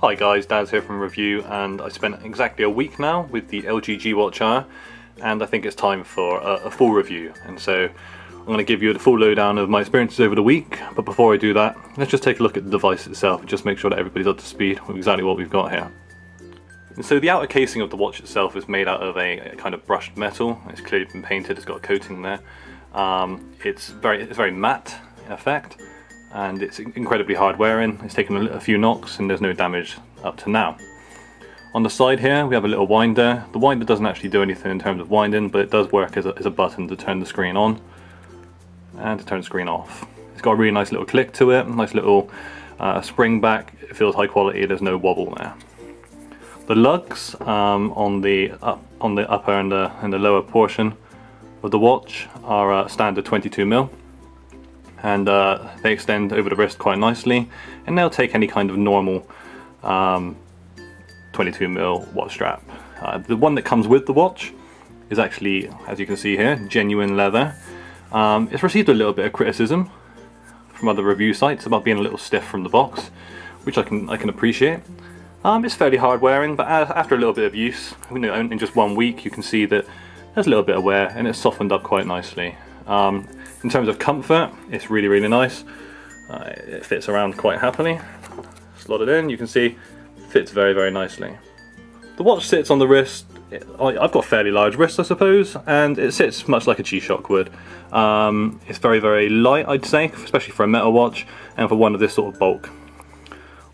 Hi guys, Daz here from Review, and I spent exactly a week now with the LG G Watch R, and I think it's time for a full review. And so I'm going to give you the full lowdown of my experiences over the week, but before I do that, let's just take a look at the device itself and just make sure that everybody's up to speed with exactly what we've got here. And so the outer casing of the watch itself is made out of a kind of brushed metal. It's clearly been painted, it's got a coating there. It's very matte in effect, and it's incredibly hard wearing. It's taken a few knocks and there's no damage up to now. On the side here we have a little winder. The winder doesn't actually do anything in terms of winding, but it does work as a button to turn the screen on and to turn the screen off. It's got a really nice little click to it, nice little spring back. It feels high quality, there's no wobble there. The lugs on the upper and the lower portion of the watch are standard 22mm. And they extend over the wrist quite nicely, and they'll take any kind of normal 22mm watch strap. The one that comes with the watch is actually, as you can see here, genuine leather. It's received a little bit of criticism from other review sites about being a little stiff from the box, which I can appreciate. It's fairly hard wearing, but after a little bit of use, in just 1 week, you can see that there's a little bit of wear and it's softened up quite nicely. In terms of comfort, it's really nice. It fits around quite happily. Slot it in, you can see, fits very nicely. The watch sits on the wrist. I've got fairly large wrists, I suppose, and it sits much like a G-Shock would. It's very light, I'd say, especially for a metal watch and for one of this sort of bulk.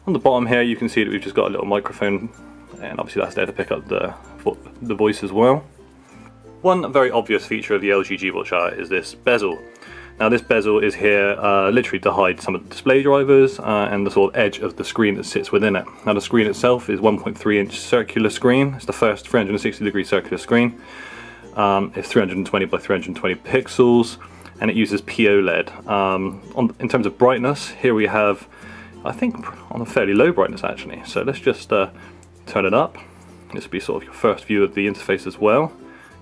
On the bottom here you can see that we've just got a little microphone, and obviously that's there to pick up the voice as well. One very obvious feature of the LG G Watch R is this bezel. Now this bezel is here literally to hide some of the display drivers and the sort of edge of the screen that sits within it. Now the screen itself is 1.3-inch circular screen. It's the first 360-degree circular screen. It's 320 by 320 pixels, and it uses POLED. In terms of brightness, here we have, I think, on a fairly low brightness actually. So let's just turn it up. This will be sort of your first view of the interface as well.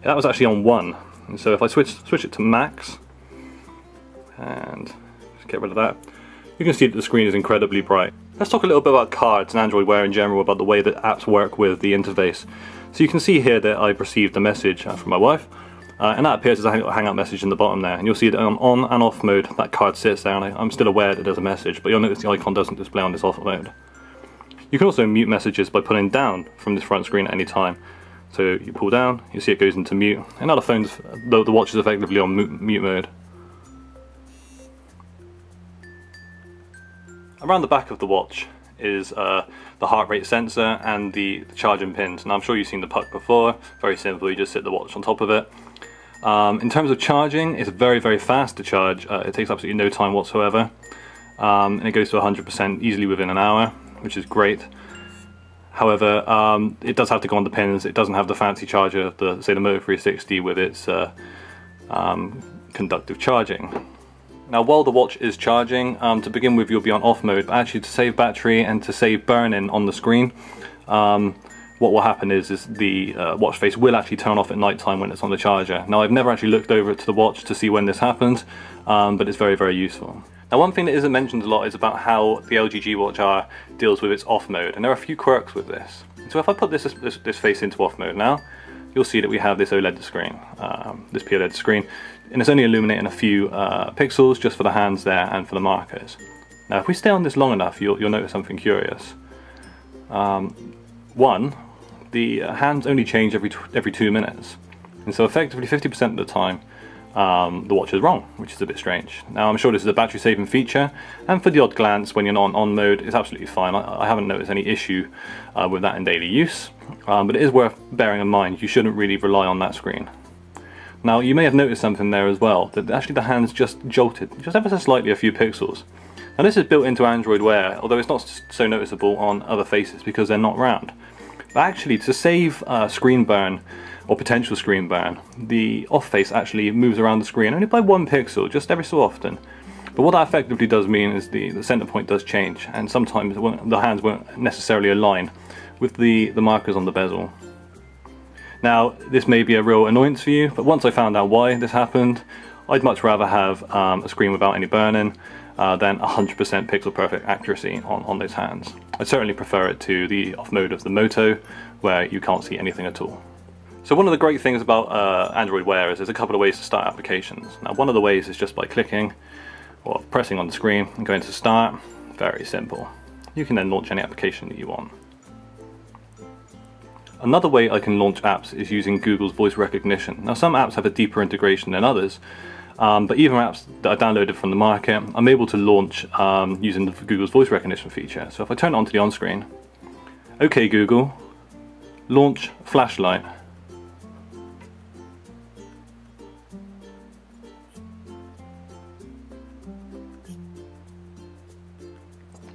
That was actually on 1, and so if I switch it to max and just get rid of that, you can see that the screen is incredibly bright. Let's talk a little bit about cards and Android Wear in general, about the way that apps work with the interface. So you can see here that I've received a message from my wife, and that appears as a hangout message in the bottom there, and you'll see that on and off mode that card sits there, and I'm still aware that there's a message, but you'll notice the icon doesn't display on this off mode. You can also mute messages by pulling down from this front screen at any time. So you pull down, you see it goes into mute, and now the phone's, the watch is effectively on mute mode. Around the back of the watch is the heart rate sensor and the charging pins. Now I'm sure you've seen the puck before. Very simple, you just sit the watch on top of it. In terms of charging, it's very fast to charge. It takes absolutely no time whatsoever, and it goes to 100% easily within an hour, which is great. However, it does have to go on the pins. It doesn't have the fancy charger, say the Moto 360 with its conductive charging. Now while the watch is charging, to begin with you'll be on off mode, but actually to save battery and to save burn-in on the screen, what will happen is the watch face will actually turn off at night time when it's on the charger. Now I've never actually looked over to the watch to see when this happens, but it's very useful. Now one thing that isn't mentioned a lot is about how the LG G Watch R deals with its off mode, and there are a few quirks with this. So if I put this face into off mode now, you'll see that we have this OLED screen, this POLED screen, and it's only illuminating a few pixels just for the hands there and for the markers. Now if we stay on this long enough, you'll notice something curious. One, the hands only change every 2 minutes, and so effectively 50% of the time the watch is wrong, which is a bit strange. Now I'm sure this is a battery saving feature, and for the odd glance when you're not on mode, it's absolutely fine. I haven't noticed any issue with that in daily use, but it is worth bearing in mind you shouldn't really rely on that screen. Now you may have noticed something there as well, that actually the hands just jolted, just ever so slightly a few pixels. Now this is built into Android Wear, although it's not so noticeable on other faces because they're not round. But actually, to save screen burn or potential screen burn, the off face actually moves around the screen only by 1 pixel, just every so often. But what that effectively does mean is the center point does change, and sometimes the hands won't necessarily align with the markers on the bezel. Now this may be a real annoyance for you, but once I found out why this happened, I'd much rather have a screen without any burn-in, than 100% pixel perfect accuracy on those hands. I certainly prefer it to the off mode of the Moto, where you can't see anything at all. So one of the great things about Android Wear is there's a couple of ways to start applications. Now, one of the ways is just by clicking or pressing on the screen and going to start. Very simple. You can then launch any application that you want. Another way I can launch apps is using Google's voice recognition. Now, some apps have a deeper integration than others, but even apps that I downloaded from the market, I'm able to launch using Google's voice recognition feature. So if I turn it onto the on-screen, OK Google, launch flashlight.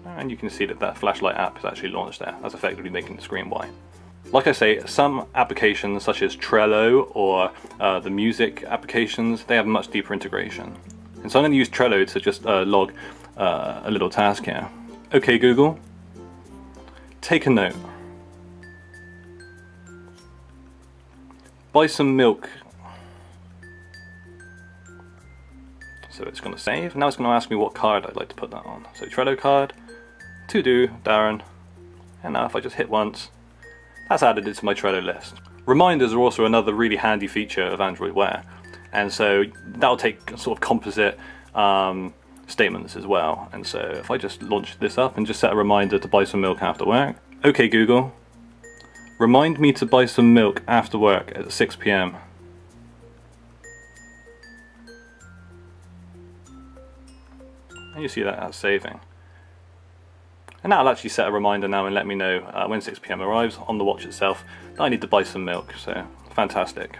And you can see that that flashlight app is actually launched there. That's effectively making the screen white. Like I say, some applications such as Trello or the music applications, they have much deeper integration. And so I'm going to use Trello to just log a little task here. OK Google, take a note. Buy some milk. So it's going to save. Now it's going to ask me what card I'd like to put that on. So Trello card, to do, Darren. And now if I just hit once, that's added it to my Trello list. Reminders are also another really handy feature of Android Wear. And so that'll take sort of composite statements as well. And so if I just launch this up and just set a reminder to buy some milk after work. OK Google, remind me to buy some milk after work at 6 PM. And you see that that's saving. And that'll actually set a reminder now and let me know when 6 PM arrives on the watch itself that I need to buy some milk, so fantastic.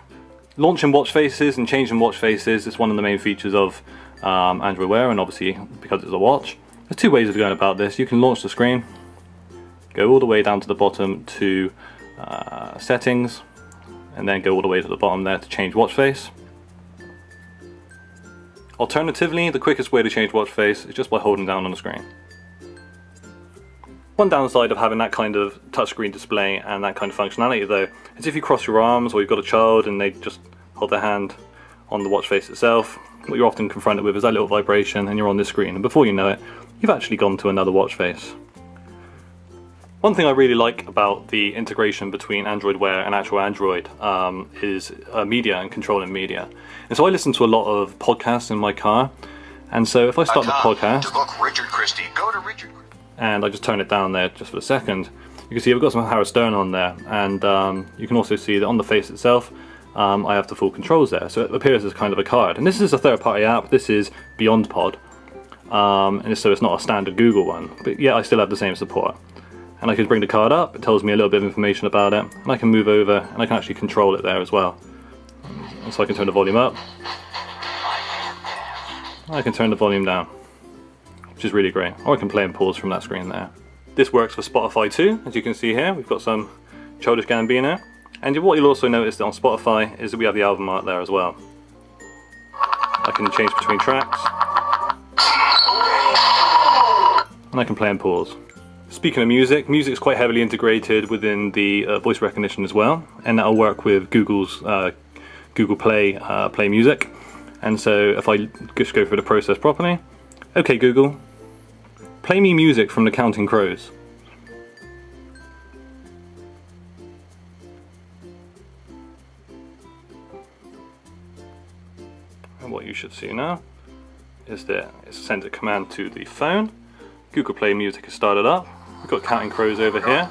Launching watch faces and changing watch faces is one of the main features of Android Wear, and obviously because it's a watch. There's two ways of going about this. You can launch the screen, go all the way down to the bottom to settings, and then go all the way to the bottom there to change watch face. Alternatively, the quickest way to change watch face is just by holding down on the screen. One downside of having that kind of touchscreen display and that kind of functionality though is if you cross your arms or you've got a child and they just hold their hand on the watch face itself, what you're often confronted with is that little vibration and you're on this screen, and before you know it, you've actually gone to another watch face. One thing I really like about the integration between Android Wear and actual Android is media and controlling media. And so I listen to a lot of podcasts in my car, and so if I start the podcast, to book Richard Christie, go to Richard. And I just turn it down there just for a second, you can see I've got some Howard Stern on there, and you can also see that on the face itself I have the full controls there, so it appears as kind of a card. And this is a third-party app. This is BeyondPod, and so it's not a standard Google one, but yet I still have the same support. And I can bring the card up, it tells me a little bit of information about it, and I can move over and I can actually control it there as well. And so I can turn the volume up, I can turn the volume down, which is really great. Or I can play and pause from that screen there. This works for Spotify too, as you can see here. We've got some Childish Gambino. And what you'll also notice on Spotify is that we have the album art there as well. I can change between tracks. And I can play and pause. Speaking of music, music's quite heavily integrated within the voice recognition as well. And that'll work with Google's Google Play Play Music. And so if I just go through the process properly. OK Google, play me music from the Counting Crows. And what you should see now is that it's sent a command to the phone. Google Play Music has started up. We've got Counting Crows over here.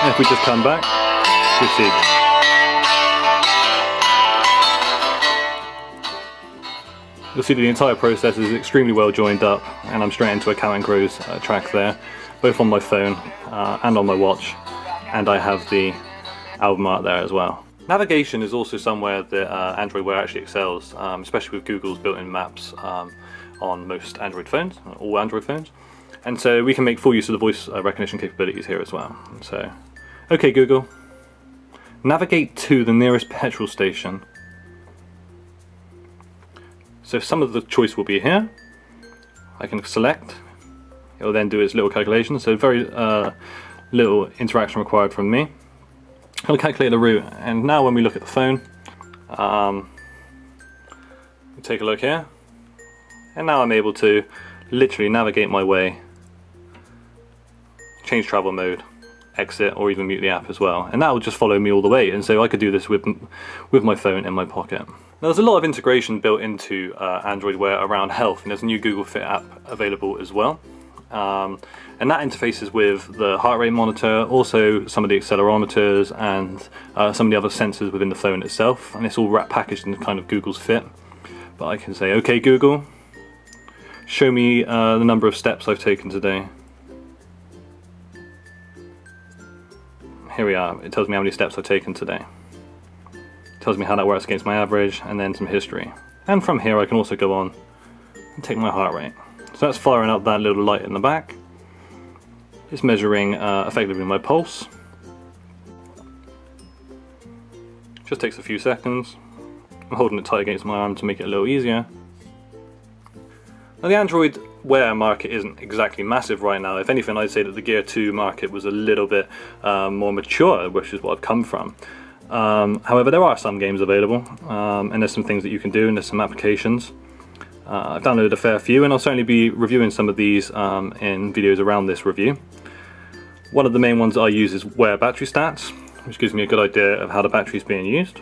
And if we just come back, you'll see. You'll see that the entire process is extremely well joined up, and I'm straight into a Counting Crows track there, both on my phone and on my watch, and I have the album art there as well. Navigation is also somewhere that Android Wear actually excels, especially with Google's built-in maps on most Android phones, all Android phones, and so we can make full use of the voice recognition capabilities here as well. So, OK Google, navigate to the nearest petrol station. So some of the choice will be here. I can select. It will then do its little calculation. So very little interaction required from me. I'll calculate the route. And now when we look at the phone, Take a look here, and now I'm able to literally navigate my way, change travel mode, exit, or even mute the app as well, and that will just follow me all the way. And so I could do this with my phone in my pocket. Now, there's a lot of integration built into Android Wear around health, and there's a new Google Fit app available as well. And that interfaces with the heart rate monitor, also some of the accelerometers, and some of the other sensors within the phone itself, and it's all packaged in kind of Google's Fit. But I can say, okay Google, show me the number of steps I've taken today. Here we are, it tells me how many steps I've taken today. It tells me how that works against my average, and then some history. And from here I can also go on and take my heart rate. So that's firing up that little light in the back. It's measuring effectively my pulse. Just takes a few seconds. I'm holding it tight against my arm to make it a little easier. Now, the Android Wear market isn't exactly massive right now. If anything, I'd say that the Gear 2 market was a little bit more mature, which is what I've come from. However, there are some games available, and there's some things that you can do, and there's some applications. I've downloaded a fair few, and I'll certainly be reviewing some of these in videos around this review. One of the main ones I use is Wear Battery Stats, which gives me a good idea of how the battery is being used.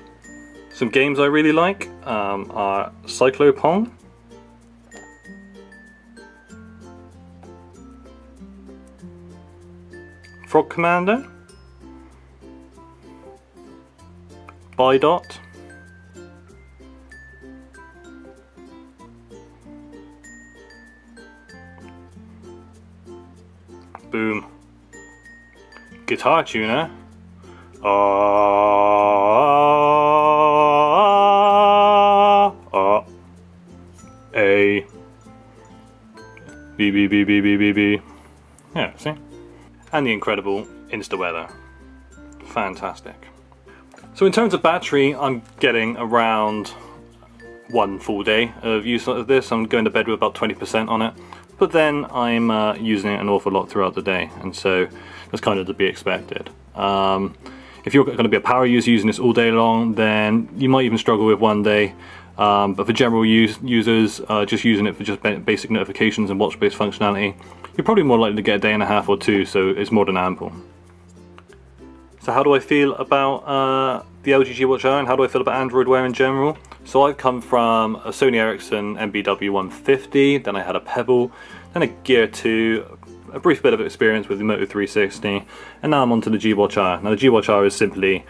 Some games I really like are Cyclopong, Frog Commando, Bidot, Boom, Guitar Tuner, A, B, B, B, B, B, B, B. Yeah, see? And the incredible InstaWeather. Fantastic. So in terms of battery, I'm getting around 1 full day of use of this. I'm going to bed with about 20% on it, but then I'm using it an awful lot throughout the day, and so that's kind of to be expected. If you're going to be a power user using this all day long, then you might even struggle with 1 day. But for general users, just using it for just basic notifications and watch-based functionality, you're probably more likely to get a day and a half or two, so it's more than ample. So how do I feel about the LG G Watch R, and how do I feel about Android Wear in general? So I've come from a Sony Ericsson MBW150, then I had a Pebble, then a Gear 2, a brief bit of experience with the Moto 360, and now I'm onto the G Watch R. Now the G Watch R is simply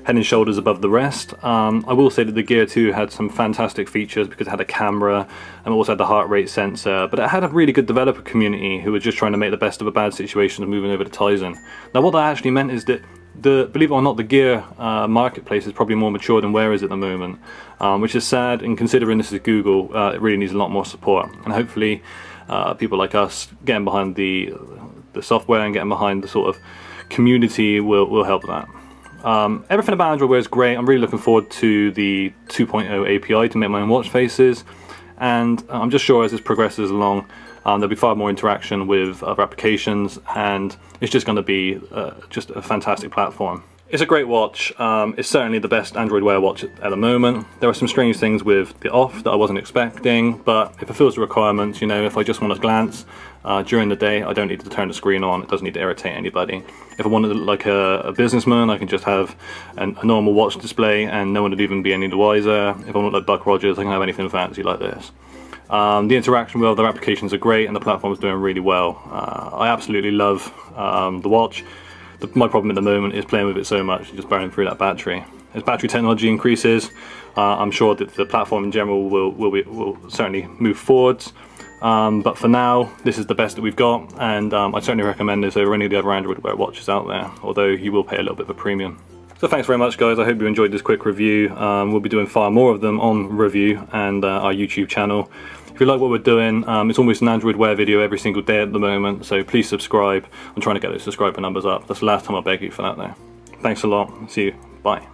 head and shoulders above the rest. I will say that the Gear 2 had some fantastic features because it had a camera and also had the heart rate sensor, but it had a really good developer community who were just trying to make the best of a bad situation and moving over to Tizen. Now what that actually meant is that believe it or not, the Gear marketplace is probably more mature than Wear is at the moment, which is sad, and considering this is Google, it really needs a lot more support, and hopefully people like us getting behind the software and getting behind the sort of community will help that. Everything about Android Wear is great. I'm really looking forward to the 2.0 API to make my own watch faces, and I'm just sure as this progresses along, there'll be far more interaction with other applications, and it's just going to be just a fantastic platform. It's a great watch. It's certainly the best Android Wear watch at the moment. There are some strange things with the off that I wasn't expecting, but if it fills the requirements, you know, if I just want to glance during the day, I don't need to turn the screen on. It doesn't need to irritate anybody. If I wanted to look like a businessman, I can just have a normal watch display and no one would even be any the wiser. If I want to look like Buck Rogers, I can have anything fancy like this. The interaction with other applications are great, and the platform is doing really well. I absolutely love the watch. My problem at the moment is playing with it so much, just burning through that battery. As battery technology increases, I'm sure that the platform in general will certainly move forwards. But for now, this is the best that we've got, and I'd certainly recommend this over any of the other Android Wear watches out there, although you will pay a little bit of a premium. So thanks very much, guys. I hope you enjoyed this quick review. We'll be doing far more of them on review and our YouTube channel. If you like what we're doing, it's almost an Android Wear video every single day at the moment, so please subscribe. I'm trying to get those subscriber numbers up. That's the last time I beg you for that though. Thanks a lot. See you. Bye.